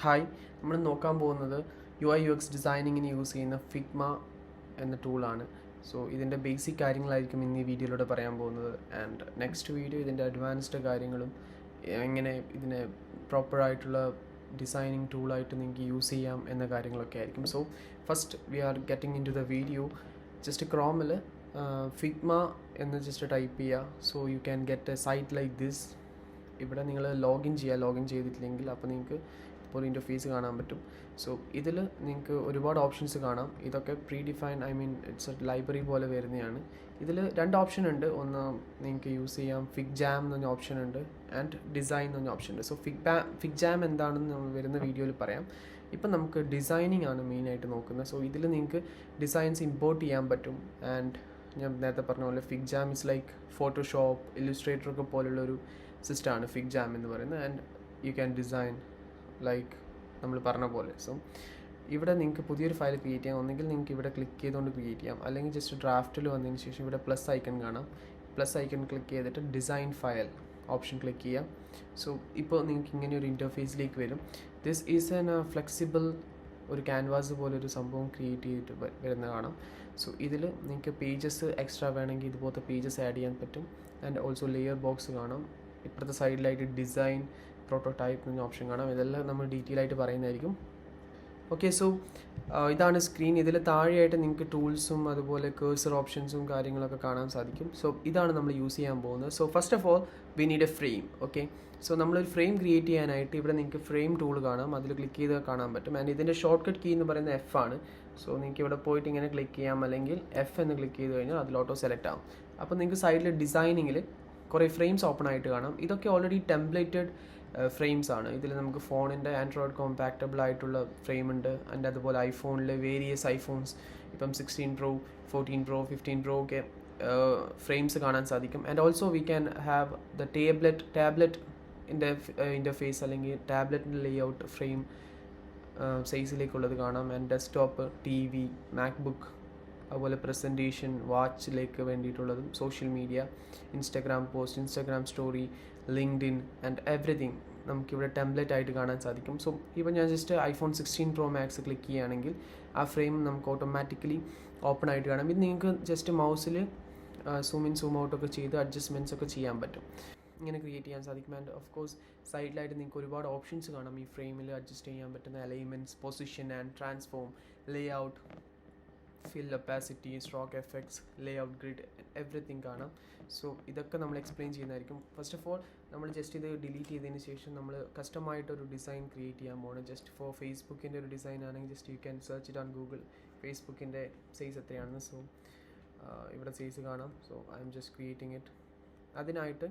Hi, നമ്മൾ നോക്കാൻ പോകുന്നത് UI UX ഡിസൈനിങ്ങിന് യൂസ് ചെയ്യുന്ന ഫിഗ്മ എന്ന ടൂളാണ്. സോ ഇതിൻ്റെ ബേസിക് കാര്യങ്ങളായിരിക്കും ഇന്ന് ഈ വീഡിയോയിലൂടെ പറയാൻ പോകുന്നത്. ആൻഡ് നെക്സ്റ്റ് വീഡിയോ ഇതിൻ്റെ അഡ്വാൻസ്ഡ് കാര്യങ്ങളും എങ്ങനെ ഇതിനെ പ്രോപ്പറായിട്ടുള്ള ഡിസൈനിങ് ടൂളായിട്ട് നിങ്ങൾക്ക് യൂസ് ചെയ്യാം എന്ന കാര്യങ്ങളൊക്കെ ആയിരിക്കും. So first we are getting in to the video. Just ക്രോമിൽ ഫിഗ്മ എന്ന് ജസ്റ്റ് ടൈപ്പ് ചെയ്യുക. So you can get a site like this. ഇവിടെ നിങ്ങൾ ലോഗിൻ ചെയ്തിട്ടില്ലെങ്കിൽ അപ്പോൾ നിങ്ങൾക്ക് ഇപ്പോൾ ഒരു ഇൻ്റർഫേസ് കാണാൻ പറ്റും. സോ ഇതിൽ നിങ്ങൾക്ക് ഒരുപാട് ഓപ്ഷൻസ് കാണാം. ഇതൊക്കെ pre defined, it's A library പോലെ വരുന്നതാണ്. ഇതിൽ രണ്ട് ഓപ്ഷൻ ഉണ്ട്. ഒന്ന് നിങ്ങൾക്ക് യൂസ് ചെയ്യാം ഫിഗ് ജാം എന്ന് പറഞ്ഞ ഓപ്ഷൻ ഉണ്ട്, ആൻഡ് ഡിസൈൻ എന്ന് പറഞ്ഞ ഓപ്ഷൻ ഉണ്ട്. സോ ഫിഗ് ജാം എന്താണെന്ന് നമ്മൾ വരുന്ന വീഡിയോയിൽ പറയാം. ഇപ്പം നമുക്ക് ഡിസൈനിങ് ആണ് മെയിനായിട്ട് നോക്കുന്നത്. സോ ഇതിൽ നിങ്ങൾക്ക് ഡിസൈൻസ് ഇമ്പോർട്ട് ചെയ്യാൻ പറ്റും. ആൻഡ് ഞാൻ നേരത്തെ പറഞ്ഞ പോലെ fig jam is like Photoshop, Illustrator ഒക്കെ പോലുള്ളൊരു സിസ്റ്റമാണ് ഫിഗ് ജാം എന്ന് പറയുന്നത്. And you can design like നമ്മൾ പറഞ്ഞ പോലെ. സോ ഇവിടെ നിങ്ങൾക്ക് പുതിയൊരു ഫയൽ ക്രിയേറ്റ് ചെയ്യാം. ഒന്നെങ്കിൽ നിങ്ങൾക്ക് ഇവിടെ ക്ലിക്ക് ചെയ്തുകൊണ്ട് ക്രിയേറ്റ് ചെയ്യാം, അല്ലെങ്കിൽ ജസ്റ്റ് ഡ്രാഫ്റ്റിൽ വന്നതിന് ശേഷം ഇവിടെ പ്ലസ് ഐക്കൺ കാണാം. പ്ലസ് ഐക്കൺ ക്ലിക്ക് ചെയ്തിട്ട് ഡിസൈൻ ഫയൽ ഓപ്ഷൻ ക്ലിക്ക് ചെയ്യാം. സോ ഇപ്പോൾ നിങ്ങൾക്ക് ഇങ്ങനെ ഒരു ഇൻ്റർഫേസിലേക്ക് വരും. ദിസ് ഈസ് എൻ ഫ്ലെക്സിബിൾ ഒരു ക്യാൻവാസ് പോലെ ഒരു സംഭവം ക്രിയേറ്റ് ചെയ്തിട്ട് വരുന്ന കാണാം. സോ ഇതിൽ നിങ്ങൾക്ക് പേജസ് എക്സ്ട്രാ വേണമെങ്കിൽ ഇതുപോലത്തെ പേജസ് ആഡ് ചെയ്യാൻ പറ്റും. ആൻഡ് ഓൾസോ ലെയർ ബോക്സ് കാണാം. ഇപ്പുറത്തെ സൈഡിലായിട്ട് ഡിസൈൻ, പ്രോട്ടോടൈപ്പ് എന്ന ഓപ്ഷൻ കാണാം. ഇതെല്ലാം നമ്മൾ ഡീറ്റെയിൽ ആയിട്ട് പറയുന്നതായിരിക്കും. ഓക്കെ, സോ ഇതാണ് സ്ക്രീൻ. ഇതിൽ താഴെയായിട്ട് നിങ്ങൾക്ക് ടൂൾസും അതുപോലെ കേഴ്സർ ഓപ്ഷൻസും കാര്യങ്ങളൊക്കെ കാണാൻ സാധിക്കും. സോ ഇതാണ് നമ്മൾ യൂസ് ചെയ്യാൻ പോകുന്നത്. So first of all we need A frame. Okay, so നമ്മളൊരു ഫ്രെയിം ക്രിയേറ്റ് ചെയ്യാനായിട്ട് ഇവിടെ നിങ്ങൾക്ക് ഫ്രെയിം ടൂൾ കാണാം. അതിൽ ക്ലിക്ക് ചെയ്ത് കാണാൻ പറ്റും. ആൻഡ് ഇതിൻ്റെ ഷോർട്ട് കട്ട് കീ എന്ന് പറയുന്നത് F ആണ്. സോ നിങ്ങൾക്ക് ഇവിടെ പോയിട്ട് ഇങ്ങനെ ക്ലിക്ക് ചെയ്യാം, അല്ലെങ്കിൽ F എന്ന് ക്ലിക്ക് ചെയ്ത് കഴിഞ്ഞാൽ അതിൽ ഓട്ടോ സെലക്ട് ആവും. അപ്പോൾ നിങ്ങൾക്ക് സൈഡിൽ ഡിസൈനിങ്ങിൽ കുറേ ഫ്രെയിംസ് ഓപ്പൺ ആയിട്ട് കാണാം. ഇതൊക്കെ ഓൾറെഡി ടെംപ്ലേറ്റഡ് ഫ്രെയിംസ് ആണ്. ഇതിൽ നമുക്ക് ഫോണിൻ്റെ ആൻഡ്രോയിഡ് കോമ്പാക്റ്റബിൾ ആയിട്ടുള്ള ഫ്രെയിം ഉണ്ട്. ആൻഡ് അതുപോലെ ഐഫോണിൽ വേരിയസ് ഐഫോൺസ് ഇപ്പം 16 Pro, 14 Pro, 15 Pro ഒക്കെ ഫ്രെയിംസ് കാണാൻ സാധിക്കും. And also we can have the tablet interface, അല്ലെങ്കിൽ ടാബ്ലറ്റിൻ്റെ ലേഔട്ട് ഫ്രെയിം സൈസിലേക്കുള്ളത് കാണാം. ആൻഡ് ഡെസ്ക്ടോപ്പ്, TV, മാക്ബുക്ക്, അതുപോലെ പ്രസൻറ്റേഷൻ, വാച്ചിലേക്ക് വേണ്ടിയിട്ടുള്ളതും, social media, Instagram post, Instagram story, LinkedIn and everything നമുക്കിവിടെ ടെംപ്ലേറ്റ് ആയിട്ട് കാണാൻ സാധിക്കും. സോ ഇപ്പോൾ ഞാൻ just iPhone 16 Pro Max click ചെയ്യുകയാണെങ്കിൽ ആ ഫ്രെയിം നമുക്ക് ഓട്ടോമാറ്റിക്കലി ഓപ്പൺ ആയിട്ട് കാണാം. ഇത് നിങ്ങൾക്ക് ജസ്റ്റ് മൗസിൽ സൂം ഇൻ സൂം ഔട്ട് ഒക്കെ ചെയ്ത് അഡ്ജസ്റ്റ്മെൻറ്റ്സ് ഒക്കെ ചെയ്യാൻ പറ്റും. ഇങ്ങനെ ക്രിയേറ്റ് ചെയ്യാൻ സാധിക്കും. ആൻഡ് ഓഫ് കോഴ്സ് സൈഡിലായിട്ട് നിങ്ങൾക്ക് ഒരുപാട് ഓപ്ഷൻസ് കാണാം. ഈ ഫ്രെയിമിൽ അഡ്ജസ്റ്റ് ചെയ്യാൻ പറ്റുന്ന alignments, position and transform, layout, fill, opacity, stroke effects, layout, grid, everything കാണാം. സോ ഇതൊക്കെ നമ്മൾ എക്സ്പ്ലെയിൻ ചെയ്യുന്നതായിരിക്കും. ഫസ്റ്റ് ഓഫ് ഓൾ നമ്മൾ ജസ്റ്റ് ഇത് ഡിലീറ്റ് ചെയ്തതിന് ശേഷം നമ്മൾ കസ്റ്റമായിട്ടൊരു ഡിസൈൻ ക്രിയേറ്റ് ചെയ്യാൻ പോകണം. ജസ്റ്റ് ഫോർ ഫേസ്ബുക്കിൻ്റെ ഒരു ഡിസൈൻ ആണെങ്കിൽ just you can search it on Google ഫേസ്ബുക്കിൻ്റെ സൈസ് എത്രയാണെന്ന്. സോ ഇവിടെ സൈസ് കാണാം. So I'm just creating it. അതിനായിട്ട്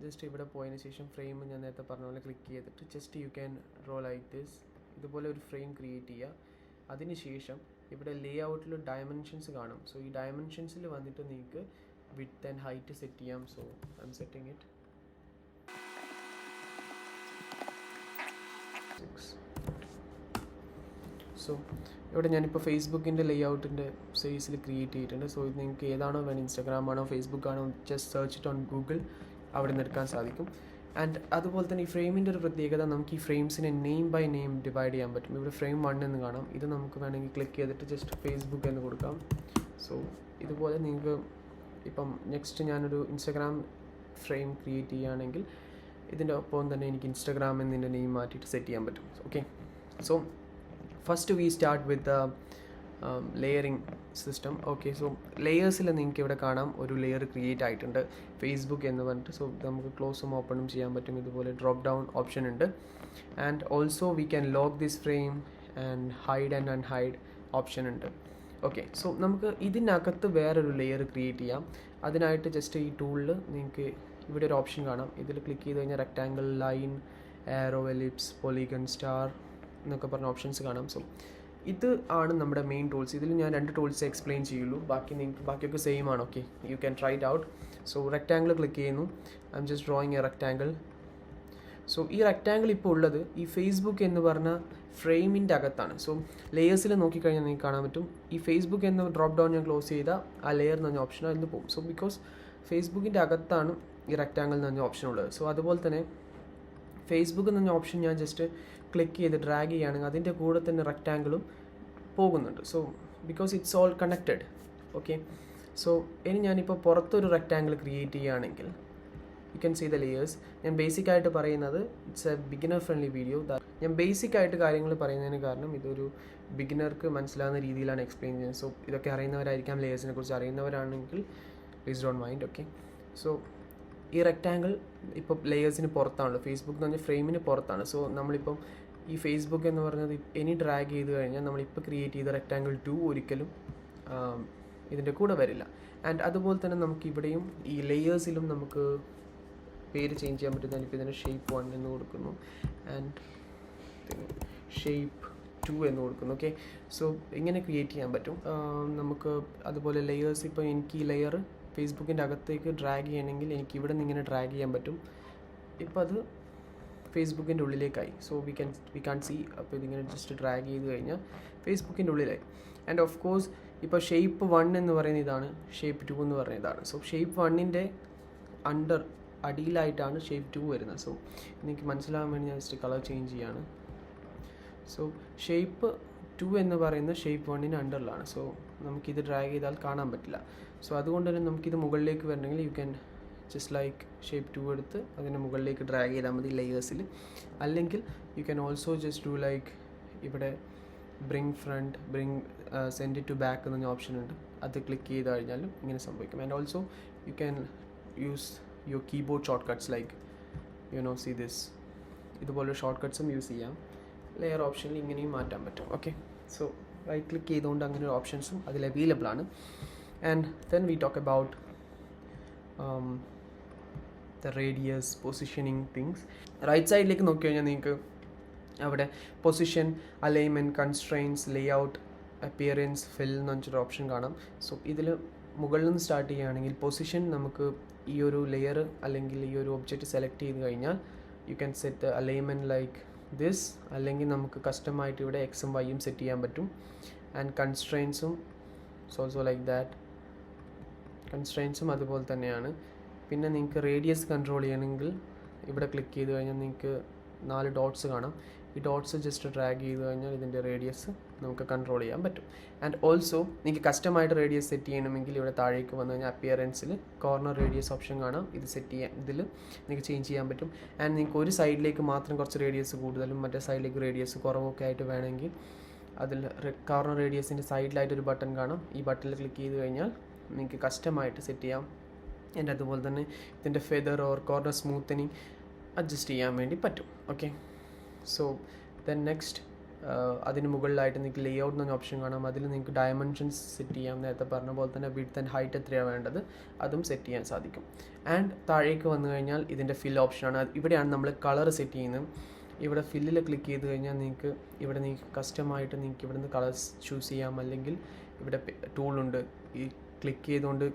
ജസ്റ്റ് ഇവിടെ പോയതിന് ശേഷം ഫ്രെയിം ഞാൻ നേരത്തെ പറഞ്ഞ പോലെ ക്ലിക്ക് ചെയ്തിട്ട് just you can draw like this. ഇതുപോലെ ഒരു ഫ്രെയിം ക്രിയേറ്റ് ചെയ്യുക. അതിനുശേഷം ഇവിടെ ലേ ഔട്ടിൽ ഡയമെൻഷൻസ് കാണും. സോ ഈ ഡയമെൻഷൻസിൽ വന്നിട്ട് നിങ്ങൾക്ക് വിഡ്ത്ത് ആൻഡ് ഹൈറ്റ് സെറ്റ് ചെയ്യാം. So I M setting it 6. So ഇവിടെ ഞാനിപ്പോൾ ഫേസ്ബുക്കിൻ്റെ ലേ ഔട്ടിൻ്റെ സൈസിൽ ക്രിയേറ്റ് ചെയ്തിട്ടുണ്ട്. സോ ഇത് നിങ്ങൾക്ക് ഏതാണോ വേണം, ഇൻസ്റ്റാഗ്രാം ആണോ ഫേസ്ബുക്ക് ആണോ, just search it on Google, അവിടെ നിന്ന് എടുക്കാൻ സാധിക്കും. ആൻഡ് അതുപോലെ തന്നെ ഈ ഫ്രെയിമിൻ്റെ ഒരു പ്രത്യേകത, നമുക്ക് ഈ ഫ്രെയിംസിനെ നെയിം ബൈ നെയിം ഡിവൈഡ് ചെയ്യാൻ പറ്റും. ഇവിടെ ഫ്രെയിം 1 എന്ന് കാണാം. ഇത് നമുക്ക് വേണമെങ്കിൽ ക്ലിക്ക് ചെയ്തിട്ട് ജസ്റ്റ് ഫേസ്ബുക്ക് എന്ന് കൊടുക്കാം. സോ ഇതുപോലെ നിങ്ങൾക്ക് ഇപ്പം നെക്സ്റ്റ് ഞാനൊരു ഇൻസ്റ്റാഗ്രാം ഫ്രെയിം ക്രിയേറ്റ് ചെയ്യുകയാണെങ്കിൽ ഇതിൻ്റെ ഒപ്പം തന്നെ എനിക്ക് ഇൻസ്റ്റാഗ്രാം എന്നതിൻ്റെ നെയിം മാറ്റിയിട്ട് സെറ്റ് ചെയ്യാൻ പറ്റും. Okay, so first we start with layering system. Okay, so ലെയേഴ്സിൽ നിങ്ങൾക്ക് ഇവിടെ കാണാം ഒരു ലെയർ ക്രിയേറ്റ് ആയിട്ടുണ്ട്, ഫേസ്ബുക്ക് എന്ന് പറഞ്ഞിട്ട്. സോ നമുക്ക് ക്ലോസും ഓപ്പണും ചെയ്യാൻ പറ്റും. ഇതുപോലെ ഡ്രോപ്പ് ഡൗൺ ഓപ്ഷൻ ഉണ്ട്. And also we can lock this frame and hide and unhide option ഉണ്ട്. ഓക്കെ, സോ നമുക്ക് ഇതിനകത്ത് വേറൊരു ലെയർ ക്രിയേറ്റ് ചെയ്യാം. അതിനായിട്ട് ജസ്റ്റ് ഈ ടൂളിൽ നിങ്ങൾക്ക് ഇവിടെ ഒരു ഓപ്ഷൻ കാണാം. ഇതിൽ ക്ലിക്ക് ചെയ്ത് കഴിഞ്ഞാൽ റെക്റ്റാങ്കിൾ, ലൈൻ, ആരോ, എലിപ്സ്, പോളിഗൺ, സ്റ്റാർ എന്നൊക്കെ പറഞ്ഞ ഓപ്ഷൻസ് കാണാം. സോ ഇത് ആണ് നമ്മുടെ മെയിൻ ടൂൾസ്. ഇതിൽ ഞാൻ 2 ടൂൾസ് എക്സ്പ്ലെയിൻ ചെയ്യുള്ളൂ. ബാക്കിയൊക്കെ സെയിം ആണ്. Okay, you can try it out. So rectangle click ചെയ്യുന്നു. I'm just drawing a rectangle. So ഈ റെക്റ്റാങ്കിൾ ഇപ്പോൾ ഉള്ളത് ഈ ഫേസ്ബുക്ക് എന്ന് പറഞ്ഞ ഫ്രെയിമിൻ്റെ അകത്താണ്. സോ ലെയേഴ്സിൽ നോക്കിക്കഴിഞ്ഞാൽ നിങ്ങൾക്ക് കാണാൻ പറ്റും ഈ ഫേസ്ബുക്ക് എന്ന ഡ്രോപ്പ് ഡൗൺ ഞാൻ ക്ലോസ് ചെയ്താൽ ആ ലെയർ എന്ന് പറഞ്ഞ ഓപ്ഷൻ അതിൽ പോകും. സോ ബിക്കോസ് ഫേസ്ബുക്കിൻ്റെ അകത്താണ് ഈ റെക്റ്റാങ്കിൾ എന്ന് പറഞ്ഞ ഓപ്ഷൻ ഉള്ളത്. സോ അതുപോലെ തന്നെ ഫേസ്ബുക്ക് എന്ന ഓപ്ഷൻ ഞാൻ ജസ്റ്റ് ക്ലിക്ക് ചെയ്ത് ഡ്രാഗ് ചെയ്യുകയാണെങ്കിൽ അതിൻ്റെ കൂടെ തന്നെ റെക്റ്റാങ്കിളും പോകുന്നുണ്ട്. So because it's all connected. Okay, so ഇനി ഞാനിപ്പോൾ പുറത്തൊരു റെക്റ്റാങ്കിൾ ക്രിയേറ്റ് ചെയ്യുകയാണെങ്കിൽ you can see the layers. ഞാൻ ബേസിക്കായിട്ട് പറയുന്നത് it's a beginner friendly video. ഞാൻ ബേസിക്കായിട്ട് കാര്യങ്ങൾ പറയുന്നതിന് കാരണം ഇതൊരു ബിഗിനർക്ക് മനസ്സിലാകുന്ന രീതിയിലാണ് എക്സ്പ്ലെയിൻ ചെയ്യുന്നത്. സോ ഇതൊക്കെ അറിയുന്നവരായിരിക്കാം, ലെയേഴ്സിനെ കുറിച്ച് അറിയുന്നവരാണെങ്കിൽ please don't mind. Okay, so ഈ റെക്റ്റാങ്കിൾ ഇപ്പോൾ ലെയേഴ്സിന് പുറത്താണല്ലോ, ഫേസ്ബുക്ക് എന്ന് പറഞ്ഞാൽ ഫ്രെയിമിന് പുറത്താണ്. സോ നമ്മളിപ്പം ഈ ഫേസ്ബുക്ക് എന്ന് പറഞ്ഞത് ഇനി ഡ്രാഗ് ചെയ്ത് കഴിഞ്ഞാൽ നമ്മളിപ്പോൾ ക്രിയേറ്റ് ചെയ്ത റെക്റ്റാങ്കിൾ 2 ഒരിക്കലും ഇതിൻ്റെ കൂടെ വരില്ല. ആൻഡ് അതുപോലെ തന്നെ നമുക്ക് ഇവിടെയും ഈ ലെയേഴ്സിലും നമുക്ക് പേര് ചേഞ്ച് ചെയ്യാൻ പറ്റും. ഞാനിപ്പോൾ ഇതിന് ഷേപ്പ് 1 എന്ന് കൊടുക്കുന്നു ആൻഡ് ഷേപ്പ് 2 എന്ന് കൊടുക്കുന്നു. ഓക്കെ, സോ ഇങ്ങനെ ക്രിയേറ്റ് ചെയ്യാൻ പറ്റും നമുക്ക്. അതുപോലെ ലെയേഴ്സ്, ഇപ്പോൾ എനിക്ക് ഈ ലെയർ ഫേസ്ബുക്കിൻ്റെ അകത്തേക്ക് ഡ്രാഗ് ചെയ്യണമെങ്കിൽ എനിക്ക് ഇവിടെ നിന്ന് ഇങ്ങനെ ഡ്രാഗ് ചെയ്യാൻ പറ്റും. ഇപ്പോൾ അത് ഫേസ്ബുക്കിൻ്റെ ഉള്ളിലേക്കായി. So we can see. അപ്പോൾ ഇതിങ്ങനെ ജസ്റ്റ് ഡ്രാഗ് ചെയ്ത് കഴിഞ്ഞാൽ ഫേസ്ബുക്കിൻ്റെ ഉള്ളിലായി. ആൻഡ് ഓഫ് കോഴ്സ് ഇപ്പോൾ ഷേപ്പ് 1 എന്ന് പറയുന്ന ഇതാണ്, ഷേപ്പ് 2 എന്ന് പറയുന്ന ഇതാണ്. സോ ഷേപ്പ് 1ൻ്റെ അടിയിലായിട്ടാണ് ഷേപ്പ് 2 വരുന്നത്. സോ എനിക്ക് മനസ്സിലാകാൻ വേണ്ടി ഞാൻ ജസ്റ്റ് കളർ ചേഞ്ച് ചെയ്യാണ്. സോ ഷേപ്പ് 2 എന്ന് പറയുന്നത് ഷേപ്പ് 1ന് അണ്ടറിലാണ്. സോ നമുക്കിത് ഡ്രാഗ് ചെയ്താൽ കാണാൻ പറ്റില്ല. സോ അതുകൊണ്ട് തന്നെ നമുക്കിത് മുകളിലേക്ക് വരണമെങ്കിൽ you can just like shape 2 എടുത്ത് അതിൻ്റെ മുകളിലേക്ക് ഡ്രാഗ് ചെയ്താൽ മതി ലെയേഴ്സിൽ. അല്ലെങ്കിൽ you can also just do like ഇവിടെ bring send it to back എന്നൊരു ഓപ്ഷൻ ഉണ്ട്. അത് ക്ലിക്ക് ചെയ്ത് കഴിഞ്ഞാലും ഇങ്ങനെ സംഭവിക്കും. And also you can use your keyboard shortcuts like see this. ഇതുപോലെ ഷോർട്ട് കട്ട്സും യൂസ് ചെയ്യാം. ലെയർ ഓപ്ഷനിൽ ഇങ്ങനെയും മാറ്റാൻ പറ്റും. ഓക്കെ, സോ റൈറ്റ് ക്ലിക്ക് ചെയ്തുകൊണ്ട് അങ്ങനെ ഒരു ഓപ്ഷൻസും അതിൽ അവൈലബിൾ ആണ്. And then we talk about the radius, positioning things. Right സൈഡിലേക്ക് നോക്കി കഴിഞ്ഞാൽ നിങ്ങൾക്ക് അവിടെ position, alignment, constraints, layout, appearance, fill എന്ന് വെച്ചൊരു ഓപ്ഷൻ കാണാം. സോ ഇതിൽ മുകളിൽ നിന്ന് സ്റ്റാർട്ട് ചെയ്യുകയാണെങ്കിൽ പൊസിഷൻ, നമുക്ക് ഈ ഒരു ലെയർ അല്ലെങ്കിൽ ഈ ഒരു ഒബ്ജക്റ്റ് സെലക്ട് ചെയ്ത് കഴിഞ്ഞാൽ you can set alignment like this, അല്ലെങ്കിൽ നമുക്ക് കസ്റ്റമായിട്ട് ഇവിടെ എക്സും വൈയും സെറ്റ് ചെയ്യാൻ പറ്റും. ആൻഡ് കൺസ്ട്രെയിൻസും ഓൾസോ ലൈക്ക് ദാറ്റ്. കൺസ്ട്രെയിൻസും അതുപോലെ തന്നെയാണ്. പിന്നെ നിങ്ങൾക്ക് റേഡിയസ് കൺട്രോൾ ചെയ്യണമെങ്കിൽ ഇവിടെ ക്ലിക്ക് ചെയ്ത് കഴിഞ്ഞാൽ നിങ്ങൾക്ക് 4 ഡോട്ട്സ് കാണാം. ഈ ഡോട്ട്സ് ജസ്റ്റ് ഡ്രാഗ് ചെയ്ത് കഴിഞ്ഞാൽ ഇതിൻ്റെ റേഡിയസ് നമുക്ക് കൺട്രോൾ ചെയ്യാൻ പറ്റും. ആൻഡ് ഓൾസോ നിങ്ങൾക്ക് കസ്റ്റമായിട്ട് റേഡിയസ് സെറ്റ് ചെയ്യണമെങ്കിൽ ഇവിടെ താഴേക്ക് വന്നു കഴിഞ്ഞാൽ അപ്പിയറൻസിൽ കോർണർ റേഡിയസ് ഓപ്ഷൻ കാണാം. ഇത് സെറ്റ് ചെയ്യാൻ, ഇതിൽ നിങ്ങൾക്ക് ചേഞ്ച് ചെയ്യാൻ പറ്റും. ആൻഡ് നിങ്ങൾക്ക് ഒരു സൈഡിലേക്ക് മാത്രം കുറച്ച് റേഡിയസ് കൂടുതലും മറ്റേ സൈഡിലേക്ക് റേഡിയസ് കുറവൊക്കെ ആയിട്ട് വേണമെങ്കിൽ അതിൽ കോർണർ റേഡിയസിൻ്റെ സൈഡിലായിട്ടൊരു ബട്ടൺ കാണാം. ഈ ബട്ടണിൽ ക്ലിക്ക് ചെയ്ത് കഴിഞ്ഞാൽ നിങ്ങൾക്ക് കസ്റ്റമായിട്ട് സെറ്റ് ചെയ്യാം. ആൻഡ് അതുപോലെ തന്നെ ഇതിൻ്റെ feather or corner smoothening adjust ചെയ്യാൻ വേണ്ടി പറ്റും. ഓക്കെ, സോ ദെൻ നെക്സ്റ്റ് അതിന് മുകളിലായിട്ട് നിങ്ങൾക്ക് ലേഔട്ട് എന്നൊരു ഓപ്ഷൻ കാണാം. അതിൽ നിങ്ങൾക്ക് ഡയമെൻഷൻസ് സെറ്റ് ചെയ്യാം. നേരത്തെ പറഞ്ഞ പോലെ തന്നെ വിഡ്ത്ത് ആൻഡ് ഹൈറ്റ് എത്രയാണ് വേണ്ടത് അതും സെറ്റ് ചെയ്യാൻ സാധിക്കും. ആൻഡ് താഴേക്ക് വന്നു കഴിഞ്ഞാൽ ഇതിൻ്റെ ഫിൽ ഓപ്ഷനാണ്. ഇവിടെയാണ് നമ്മൾ കളർ സെറ്റ് ചെയ്യുന്നത്. ഇവിടെ ഫില്ലിൽ ക്ലിക്ക് ചെയ്ത് കഴിഞ്ഞാൽ നിങ്ങൾക്ക് കസ്റ്റമായിട്ട് നിങ്ങൾക്ക് ഇവിടെ നിന്ന് കളേഴ്സ് ചൂസ് ചെയ്യാം. അല്ലെങ്കിൽ ഇവിടെ ടൂളുണ്ട്, ഈ ക്ലിക്ക് ചെയ്തുകൊണ്ട്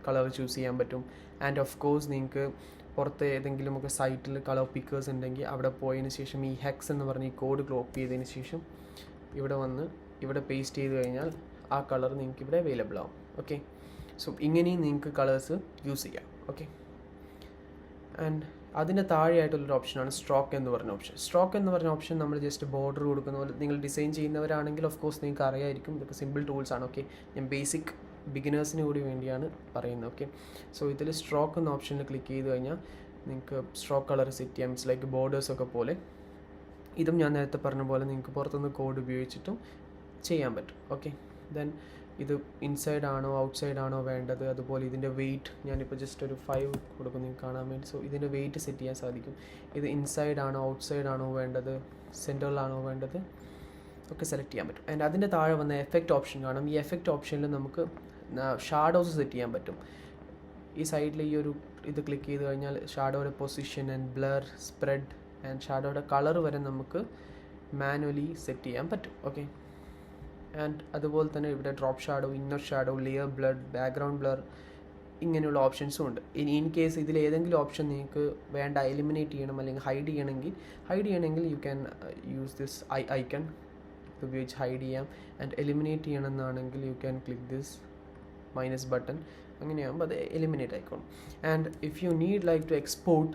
കളർ ചൂസ് ചെയ്യാൻ പറ്റും. ആൻഡ് ഓഫ് കോഴ്സ് നിങ്ങൾക്ക് പുറത്ത് ഏതെങ്കിലുമൊക്കെ സൈറ്റിൽ കളർ പിക്കേഴ്സ് ഉണ്ടെങ്കിൽ അവിടെ പോയതിന് ശേഷം ഈ ഹെക്സ് എന്ന് പറഞ്ഞ ഈ കോഡ് കോപ്പി ചെയ്തതിന് ശേഷം ഇവിടെ വന്ന് ഇവിടെ പേസ്റ്റ് ചെയ്ത് കഴിഞ്ഞാൽ ആ കളർ നിങ്ങൾക്ക് ഇവിടെ അവൈലബിൾ ആവും. ഓക്കെ, സോ ഇങ്ങനെയും നിങ്ങൾക്ക് കളേഴ്സ് യൂസ് ചെയ്യാം. ഓക്കെ, ആൻഡ് അതിൻ്റെ താഴെയായിട്ടുള്ളൊരു ഓപ്ഷനാണ് സ്ട്രോക്ക് എന്ന് പറഞ്ഞ ഓപ്ഷൻ. സ്ട്രോക്ക് എന്ന് പറഞ്ഞ ഓപ്ഷൻ നമ്മൾ ജസ്റ്റ് ബോർഡർ കൊടുക്കുന്ന പോലെ, നിങ്ങൾ ഡിസൈൻ ചെയ്യുന്നവരാണെങ്കിൽ ഓഫ് കോഴ്സ് നിങ്ങൾക്ക് അറിയായിരിക്കും. ഇതൊക്കെ സിമ്പിൾ ടൂൾസ് ആണ്. ഓക്കെ, ഞാൻ ബേസിക് ബിഗിനേഴ്സിന് കൂടി വേണ്ടിയാണ് പറയുന്നത്. ഓക്കെ, സോ ഇതിൽ സ്ട്രോക്ക് എന്ന ഓപ്ഷനിൽ ക്ലിക്ക് ചെയ്ത് കഴിഞ്ഞാൽ നിങ്ങൾക്ക് സ്ട്രോക്ക് കളർ സെറ്റ് ചെയ്യാം. ഇറ്റ്സ് ലൈക്ക് ബോർഡേഴ്സൊക്കെ പോലെ. ഇതും ഞാൻ നേരത്തെ പറഞ്ഞ പോലെ നിങ്ങൾക്ക് പുറത്തുനിന്ന് കോഡ് ഉപയോഗിച്ചിട്ടും ചെയ്യാൻ പറ്റും. ഓക്കെ, ദെൻ ഇത് ഇൻസൈഡ് ആണോ ഔട്ട്സൈഡ് ആണോ വേണ്ടത്, അതുപോലെ ഇതിൻ്റെ വെയിറ്റ് ഞാനിപ്പോൾ ജസ്റ്റ് ഒരു 5 കൊടുക്കും നിങ്ങൾക്ക് കാണാൻ വേണ്ടി. സോ ഇതിൻ്റെ വെയിറ്റ് സെറ്റ് ചെയ്യാൻ സാധിക്കും. ഇത് ഇൻസൈഡ് ആണോ ഔട്ട്സൈഡ് ആണോ വേണ്ടത്, സെൻറ്ററിലാണോ വേണ്ടത് ഒക്കെ സെലക്ട് ചെയ്യാൻ പറ്റും. ആൻഡ് അതിൻ്റെ താഴെ വന്ന എഫക്റ്റ് ഓപ്ഷൻ കാണാം. ഈ എഫക്റ്റ് ഓപ്ഷനിൽ നമുക്ക് ഷാഡോസ് സെറ്റ് ചെയ്യാൻ പറ്റും. ഈ സൈഡിൽ ഈ ഒരു ഇത് ക്ലിക്ക് ചെയ്ത് കഴിഞ്ഞാൽ ഷാഡോയുടെ position and blur, spread and ഷാഡോയുടെ കളർ വരെ നമുക്ക് മാനുവലി സെറ്റ് ചെയ്യാൻ പറ്റും. ഓക്കെ, ആൻഡ് അതുപോലെ തന്നെ ഇവിടെ drop shadow, inner shadow, layer blood, background blur, ഇങ്ങനെയുള്ള ഓപ്ഷൻസും ഉണ്ട്. ഇൻ കേസ് ഇതിൽ ഏതെങ്കിലും ഓപ്ഷൻ നിങ്ങൾക്ക് വേണ്ട എലിമിനേറ്റ് ചെയ്യണം അല്ലെങ്കിൽ ഹൈഡ് ചെയ്യണമെങ്കിൽ you can use this icon. ഇത് ഉപയോഗിച്ച് ഹൈഡ് ചെയ്യാം. ആൻഡ് എലിമിനേറ്റ് ചെയ്യണമെന്നാണെങ്കിൽ you can click this minus button. അങ്ങനെയാകുമ്പോൾ അത് എലിമിനേറ്റ് ആയിക്കോളും. And if you need like to export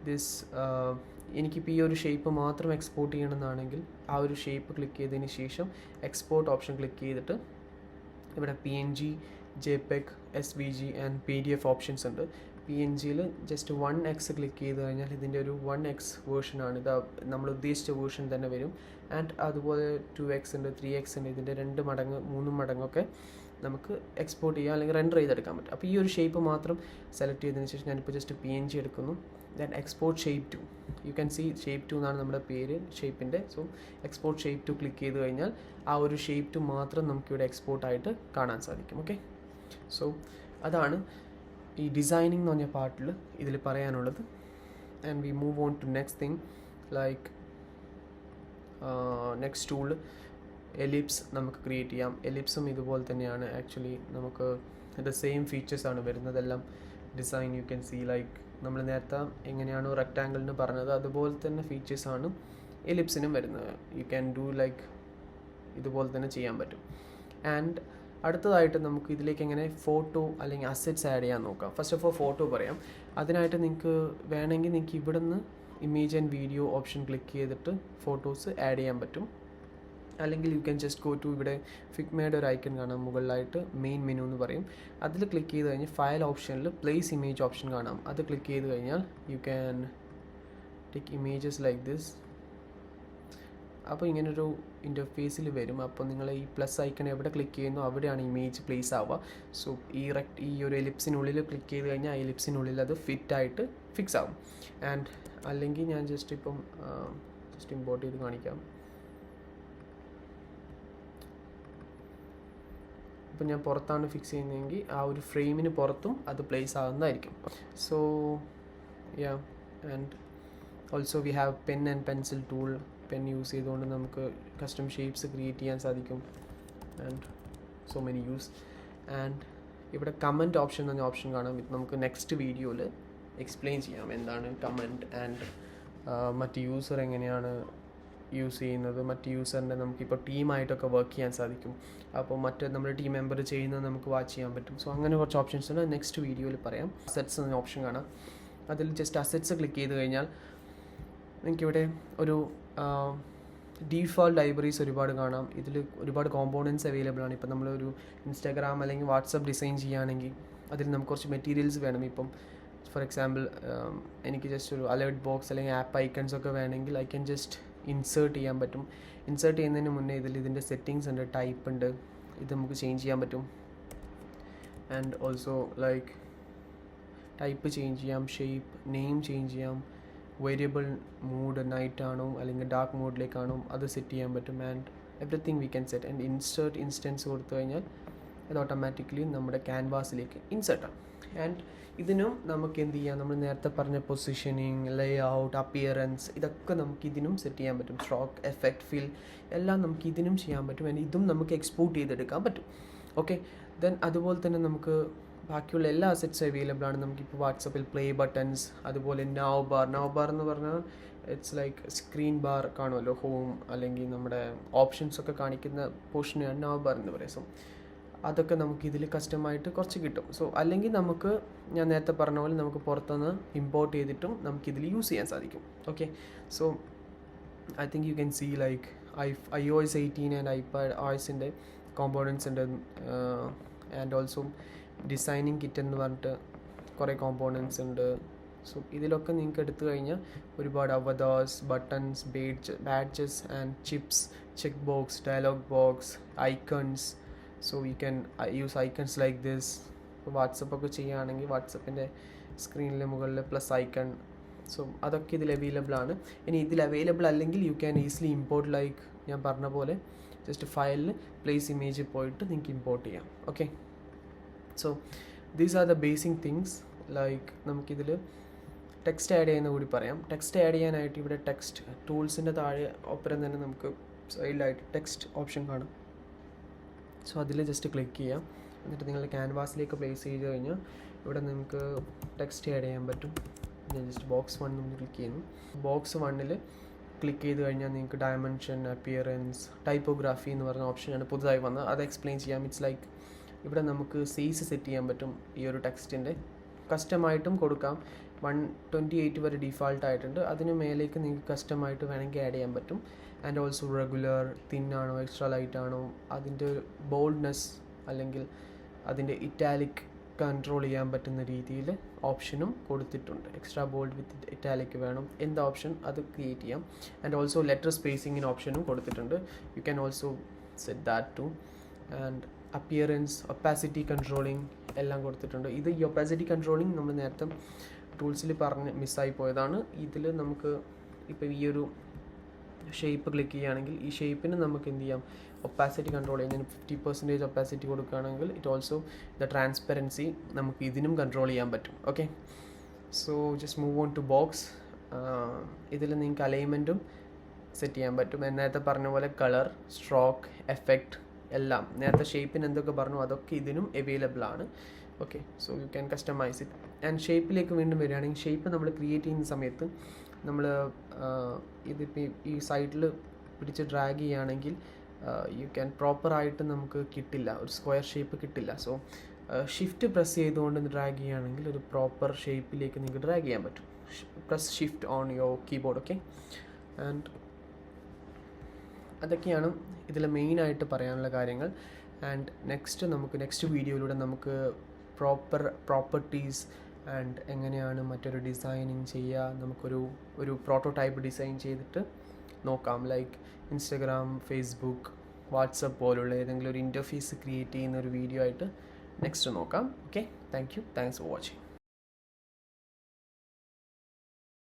this എനിക്കിപ്പോൾ ഈ ഒരു ഷേപ്പ് മാത്രം എക്സ്പോർട്ട് ചെയ്യണമെന്നാണെങ്കിൽ ആ ഒരു ഷേപ്പ് ക്ലിക്ക് ചെയ്തതിന് ശേഷം എക്സ്പോർട്ട് ഓപ്ഷൻ ക്ലിക്ക് ചെയ്തിട്ട് ഇവിടെ PNG, JPEG, SVG and PDF options ഉണ്ട്. PNGയിൽ ജസ്റ്റ് 1x ക്ലിക്ക് ചെയ്ത് കഴിഞ്ഞാൽ ഇതിൻ്റെ ഒരു 1x വേർഷനാണ്. ഇത് നമ്മൾ ഉദ്ദേശിച്ച വേർഷൻ തന്നെ വരും. ആൻഡ് അതുപോലെ 2x ഉണ്ട്, 3x ഉണ്ട്. ഇതിൻ്റെ 2 മടങ്ങ് 3 മടങ്ങൊക്കെ നമുക്ക് എക്സ്പോർട്ട് ചെയ്യാം അല്ലെങ്കിൽ റെൻഡർ ചെയ്തെടുക്കാൻ പറ്റും. അപ്പോൾ ഈ ഒരു ഷേപ്പ് മാത്രം സെലക്ട് ചെയ്തതിന് ശേഷം ഞാനിപ്പോൾ ജസ്റ്റ് PNG എടുക്കുന്നു. Then export shape two. You can see shape 2 എന്നാണ് നമ്മുടെ പേര് ഷേപ്പിൻ്റെ. സോ എക്സ്പോർട്ട് ഷേപ്പ് 2 ക്ലിക്ക് ചെയ്ത് കഴിഞ്ഞാൽ ആ ഒരു ഷേപ്പ് 2 മാത്രം നമുക്കിവിടെ എക്സ്പോർട്ടായിട്ട് കാണാൻ സാധിക്കും. ഓക്കെ, സോ അതാണ് ഈ ഡിസൈനിങ് എന്ന് പറഞ്ഞ പാർട്ടിൽ ഇതിൽ പറയാനുള്ളത്. And we move on to next thing like next tool ellipse നമുക്ക് ക്രിയേറ്റ് ചെയ്യാം. എലിപ്സും ഇതുപോലെ തന്നെയാണ്. ആക്ച്വലി നമുക്ക് ഇത് സെയിം ഫീച്ചേഴ്സാണ് വരുന്നതെല്ലാം. Design you can see like നമ്മൾ നേരത്തെ എങ്ങനെയാണോ റെക്റ്റാങ്കിളിന് പറഞ്ഞത് അതുപോലെ തന്നെ ഫീച്ചേഴ്സാണ് എലിപ്സിനും വരുന്നത്. യു ക്യാൻ ഡു ലൈക്ക് ഇതുപോലെ തന്നെ ചെയ്യാൻ പറ്റും. ആൻഡ് അടുത്തതായിട്ട് നമുക്ക് ഇതിലേക്ക് എങ്ങനെ ഫോട്ടോ അല്ലെങ്കിൽ അസറ്റ്സ് ആഡ് ചെയ്യാൻ നോക്കാം. ഫസ്റ്റ് ഓഫ് ഓൾ ഫോട്ടോ പറയാം. അതിനായിട്ട് നിങ്ങൾക്ക് വേണമെങ്കിൽ നിങ്ങൾക്ക് ഇവിടെ നിന്ന് image and video option click ചെയ്തിട്ട് ഫോട്ടോസ് ആഡ് ചെയ്യാൻ പറ്റും. അല്ലെങ്കിൽ you can just go to ഇവിടെ ഫിഗ്മയുടെ ഒരു ഐക്കൺ കാണാം മുകളിലായിട്ട്, മെയിൻ മെനു എന്ന് പറയും. അതിൽ ക്ലിക്ക് ചെയ്ത് കഴിഞ്ഞാൽ ഫയൽ ഓപ്ഷനിൽ പ്ലേസ് ഇമേജ് ഓപ്ഷൻ കാണാം. അത് ക്ലിക്ക് ചെയ്ത് കഴിഞ്ഞാൽ you can take images like this. അപ്പോൾ ഇങ്ങനൊരു ഇൻ്റർഫേസിൽ വരും. അപ്പോൾ നിങ്ങൾ ഈ പ്ലസ് ഐക്കൺ എവിടെ ക്ലിക്ക് ചെയ്യുന്നു അവിടെയാണ് ഇമേജ് പ്ലേസ് ആവുക. സോ ഈ ഒരു എലിപ്സിനുള്ളിൽ ക്ലിക്ക് ചെയ്ത് കഴിഞ്ഞാൽ ആ എലിപ്സിനുള്ളിൽ അത് ഫിറ്റായിട്ട് ഫിക്സ് ആവും. ആൻഡ് അല്ലെങ്കിൽ ഞാൻ ജസ്റ്റ് ഇമ്പോർട്ട് ചെയ്ത് കാണിക്കാം. ഇപ്പം ഞാൻ പുറത്താണ് ഫിക്സ് ചെയ്യുന്നതെങ്കിൽ ആ ഒരു ഫ്രെയിമിന് പുറത്തും അത് പ്ലേസ് ആകുന്നതായിരിക്കും. So yeah, and also we have pen and pencil tool. Pen use ചെയ്തുകൊണ്ട് നമുക്ക് കസ്റ്റം ഷേപ്സ് ക്രിയേറ്റ് ചെയ്യാൻ സാധിക്കും. And so many use. And ഇവിടെ കമൻറ്റ് ഓപ്ഷൻ എന്ന് പറഞ്ഞ ഓപ്ഷൻ കാണാം. ഇത് നമുക്ക് നെക്സ്റ്റ് വീഡിയോയിൽ എക്സ്പ്ലെയിൻ ചെയ്യാം എന്താണ് കമൻറ്റ് ആൻഡ് മറ്റ് യൂസർ എങ്ങനെയാണ് യൂസ് ചെയ്യുന്നത്. മറ്റ് യൂസറിൻ്റെ നമുക്കിപ്പോൾ ടീമായിട്ടൊക്കെ വർക്ക് ചെയ്യാൻ സാധിക്കും. അപ്പോൾ മറ്റ് നമ്മുടെ ടീം മെമ്പർ ചെയ്യുന്നത് നമുക്ക് വാച്ച് ചെയ്യാൻ പറ്റും. സോ അങ്ങനെ കുറച്ച് ഓപ്ഷൻസ് ഉണ്ട്. നെക്സ്റ്റ് വീഡിയോയിൽ പറയാം. അസറ്റ്സ് എന്ന ഓപ്ഷൻ കാണാം. അതിൽ ജസ്റ്റ് അസറ്റ്സ് ക്ലിക്ക് ചെയ്ത് കഴിഞ്ഞാൽ നിങ്ങൾക്കിവിടെ ഒരു ഡീഫോൾട്ട് ലൈബ്രറീസ് ഒരുപാട് കാണാം. ഇതിൽ ഒരുപാട് കോമ്പോണൻറ്റ്സ് അവൈലബിൾ ആണ്. ഇപ്പം നമ്മളൊരു ഇൻസ്റ്റാഗ്രാം അല്ലെങ്കിൽ വാട്സപ്പ് ഡിസൈൻ ചെയ്യുകയാണെങ്കിൽ അതിൽ നമുക്ക് കുറച്ച് മെറ്റീരിയൽസ് വേണം. ഇപ്പം ഫോർ എക്സാമ്പിൾ എനിക്ക് ജസ്റ്റ് ഒരു അലേർട്ട് ബോക്സ് അല്ലെങ്കിൽ ആപ്പ് ഐക്കൺസ് ഒക്കെ വേണമെങ്കിൽ ഐ ക്യാൻ ജസ്റ്റ് ഇൻസേർട്ട് ചെയ്യാൻ പറ്റും. ഇൻസേർട്ട് ചെയ്യുന്നതിന് മുന്നേ ഇതിൻ്റെ സെറ്റിങ്സ് ഉണ്ട്, ടൈപ്പ് ഉണ്ട്, ഇത് നമുക്ക് ചേഞ്ച് ചെയ്യാൻ പറ്റും. And also like type change ചെയ്യാം, ഷേപ്പ്, നെയിം ചേഞ്ച് ചെയ്യാം, വേരിയബിൾ മൂഡ് നൈറ്റ് ആണോ അല്ലെങ്കിൽ ഡാർക്ക് മോഡിലേക്കാണോ അത് സെറ്റ് ചെയ്യാൻ പറ്റും. And everything we can set. And insert instance കൊടുത്തു കഴിഞ്ഞാൽ അത് ഓട്ടോമാറ്റിക്കലി നമ്മുടെ ക്യാൻവാസിലേക്ക് ഇൻസേർട്ടാണ്. ആൻഡ് ഇതിനും നമുക്ക് എന്ത് ചെയ്യാം, നമ്മൾ നേരത്തെ പറഞ്ഞ പൊസിഷനിങ്, ലേ ഔട്ട്, അപ്പിയറൻസ്, ഇതൊക്കെ നമുക്ക് ഇതിനും സെറ്റ് ചെയ്യാൻ പറ്റും. സ്ട്രോക്ക്, എഫക്റ്റ്, ഫിൽ എല്ലാം നമുക്ക് ഇതിനും ചെയ്യാൻ പറ്റും. ആൻഡ് ഇതും നമുക്ക് എക്സ്പോർട്ട് ചെയ്തെടുക്കാൻ പറ്റും. ഓക്കെ, ദെൻ അതുപോലെ തന്നെ നമുക്ക് ബാക്കിയുള്ള എല്ലാ അസറ്റ്സും അവൈലബിൾ ആണ്. നമുക്കിപ്പോൾ വാട്സപ്പിൽ പ്ലേ ബട്ടൺസ്, അതുപോലെ നൗ ബാർ എന്ന് പറഞ്ഞാൽ ഇറ്റ്സ് ലൈക്ക് സ്ക്രീൻ ബാർ കാണുമല്ലോ, ഹോം അല്ലെങ്കിൽ നമ്മുടെ ഓപ്ഷൻസ് ഒക്കെ കാണിക്കുന്ന പോർഷനെയാണ് നൗ ബാർ എന്ന് പറയുക. സോ അതൊക്കെ നമുക്ക് ഇതിൽ കസ്റ്റമായിട്ട് കുറച്ച് കിട്ടും. സോ അല്ലെങ്കിൽ നമുക്ക് ഞാൻ നേരത്തെ പറഞ്ഞ പോലെ നമുക്ക് പുറത്തുനിന്ന് ഇമ്പോർട്ട് ചെയ്തിട്ടും നമുക്കിതിൽ യൂസ് ചെയ്യാൻ സാധിക്കും. Okay, so I think you can see like iOS 18 and iPadOSൻ്റെ കോമ്പോണൻസ് ഉണ്ട്. ആൻഡ് ഓൾസോ ഡിസൈനിങ് കിറ്റ് എന്ന് പറഞ്ഞിട്ട് കുറേ കോമ്പോണൻസ് ഉണ്ട്. സോ ഇതിലൊക്കെ നിങ്ങൾക്ക് എടുത്തു കഴിഞ്ഞാൽ ഒരുപാട് avatars, buttons, badges and chips, check box, dialog box, icons. So you can use icons like this. വാട്സപ്പൊക്കെ ചെയ്യുകയാണെങ്കിൽ വാട്സപ്പിൻ്റെ സ്ക്രീനിലെ മുകളിൽ പ്ലസ് ഐക്കൺ. സോ അതൊക്കെ ഇതിൽ അവൈലബിൾ ആണ്. ഇനി ഇതിൽ അവൈലബിൾ അല്ലെങ്കിൽ you can easily import, like ഞാൻ പറഞ്ഞ പോലെ ജസ്റ്റ് ഫയലിൽ പ്ലേസ് ഇമേജ് പോയിട്ട് നിങ്ങൾക്ക് ഇമ്പോർട്ട് ചെയ്യാം. Okay, so these are the basic things. Like നമുക്കിതിൽ ടെക്സ്റ്റ് ആഡ് ചെയ്യുന്ന കൂടി പറയാം. ടെക്സ്റ്റ് ആഡ് ചെയ്യാനായിട്ട് ഇവിടെ ടെക്സ്റ്റ് ടൂൾസിൻ്റെ താഴെ ഒപ്പരം തന്നെ നമുക്ക് സൈഡിലായിട്ട് ടെക്സ്റ്റ് ഓപ്ഷൻ കാണും. സോ അതിൽ ജസ്റ്റ് ക്ലിക്ക് ചെയ്യാം. എന്നിട്ട് നിങ്ങൾ ക്യാൻവാസിലേക്ക് പ്ലേസ് ചെയ്ത് കഴിഞ്ഞാൽ ഇവിടെ നമുക്ക് ടെക്സ്റ്റ് ആഡ് ചെയ്യാൻ പറ്റും. ഞാൻ ജസ്റ്റ് ബോക്സ് 1 നമ്മൾ ക്ലിക്ക് ചെയ്യുന്നു. ബോക്സ് 1 ക്ലിക്ക് ചെയ്ത് കഴിഞ്ഞാൽ നിങ്ങൾക്ക് ഡയമെൻഷൻ, അപ്പിയറൻസ്, ടൈപ്പോഗ്രാഫി എന്ന് പറഞ്ഞ ഓപ്ഷനാണ് പുതുതായി വന്നത്. അത് എക്സ്പ്ലെയിൻ ചെയ്യാം. ഇറ്റ്സ് ലൈക്ക് ഇവിടെ നമുക്ക് സൈസ് സെറ്റ് ചെയ്യാൻ പറ്റും. ഈ ഒരു ടെക്സ്റ്റിൻ്റെ കസ്റ്റമായിട്ടും കൊടുക്കാം, 128 വരെ ഡിഫാൾട്ട് ആയിട്ടുണ്ട്. അതിന് മേലേക്ക് നിങ്ങൾക്ക് കസ്റ്റമായിട്ട് വേണമെങ്കിൽ ആഡ് ചെയ്യാൻ പറ്റും. ആൻഡ് ഓൾസോ റെഗുലർ, തിൻ ആണോ എക്സ്ട്രാ ലൈറ്റ് ആണോ, അതിൻ്റെ ബോൾഡ്നെസ് അല്ലെങ്കിൽ അതിൻ്റെ ഇറ്റാലിക് കൺട്രോൾ ചെയ്യാൻ പറ്റുന്ന രീതിയിൽ ഓപ്ഷനും കൊടുത്തിട്ടുണ്ട്. എക്സ്ട്രാ ബോൾഡ് വിത്ത് ഇറ്റാലിക് വേണം, എന്ത് ഓപ്ഷൻ അത് ക്രിയേറ്റ് ചെയ്യാം. ആൻഡ് ഓൾസോ ലെറ്റർ സ്പേസിങ്ങിന് ഓപ്ഷനും കൊടുത്തിട്ടുണ്ട്. You can also set that too. And appearance, opacity controlling എല്ലാം കൊടുത്തിട്ടുണ്ട്. ഇത് ഈ ഒപ്പാസിറ്റി കൺട്രോളിങ് നമ്മൾ നേരത്തെ ടൂൾസിൽ പറഞ്ഞ് മിസ്സായി പോയതാണ്. ഇതിൽ നമുക്ക് ഇപ്പോൾ ഈ ഒരു ഷേപ്പ് ക്ലിക്ക് ചെയ്യുകയാണെങ്കിൽ ഈ ഷേപ്പിന് നമുക്ക് എന്ത് ചെയ്യാം, ഒപ്പാസിറ്റി കൺട്രോൾ ചെയ്യാം. ഞാൻ 50% ഒപ്പാസിറ്റി കൊടുക്കുകയാണെങ്കിൽ ഇറ്റ് ഓൾസോ ദ ട്രാൻസ്പെറൻസി നമുക്ക് ഇതിനും കൺട്രോൾ ചെയ്യാൻ പറ്റും. Okay, so just move on to box. ഇതിൽ നിങ്ങൾക്ക് അലൈൻമെൻറ്റും സെറ്റ് ചെയ്യാൻ പറ്റും. നേരത്തെ പറഞ്ഞ പോലെ കളർ, സ്ട്രോക്ക്, എഫക്റ്റ് എല്ലാം നേരത്തെ ഷേപ്പിന് എന്തൊക്കെ പറഞ്ഞു അതൊക്കെ ഇതിനും അവൈലബിൾ ആണ്. Okay, so you can customise it. And ഷേപ്പിലേക്ക് വീണ്ടും വരികയാണെങ്കിൽ ഷേപ്പ് നമ്മൾ ക്രിയേറ്റ് ചെയ്യുന്ന സമയത്ത് നമ്മൾ ഇതിപ്പോൾ ഈ സൈഡിൽ പിടിച്ച് ഡ്രാഗ് ചെയ്യുകയാണെങ്കിൽ യു ക്യാൻ പ്രോപ്പറായിട്ട് നമുക്ക് കിട്ടില്ല, ഒരു സ്ക്വയർ ഷേപ്പ് കിട്ടില്ല. സോ ഷിഫ്റ്റ് പ്രസ് ചെയ്തുകൊണ്ട് ഡ്രാഗ് ചെയ്യുകയാണെങ്കിൽ ഒരു പ്രോപ്പർ ഷേപ്പിലേക്ക് നിങ്ങൾക്ക് ഡ്രാഗ് ചെയ്യാൻ പറ്റും. Press shift on your keyboard. Okay, and അതൊക്കെയാണ് ഇതിൽ മെയിനായിട്ട് പറയാനുള്ള കാര്യങ്ങൾ. ആൻഡ് നെക്സ്റ്റ് വീഡിയോയിലൂടെ നമുക്ക് പ്രോപ്പർട്ടീസ് ആൻഡ് എങ്ങനെയാണ് മറ്റൊരു ഡിസൈനിങ് ചെയ്യുക, നമുക്കൊരു പ്രോട്ടോടൈപ്പ് ഡിസൈൻ ചെയ്തിട്ട് നോക്കാം. ലൈക്ക് ഇൻസ്റ്റഗ്രാം, ഫേസ്ബുക്ക്, വാട്സപ്പ് പോലുള്ള ഏതെങ്കിലും ഒരു ഇൻ്റർഫേസ് ക്രിയേറ്റ് ചെയ്യുന്ന ഒരു വീഡിയോ ആയിട്ട് നെക്സ്റ്റ് നോക്കാം. Okay, thanks for watching.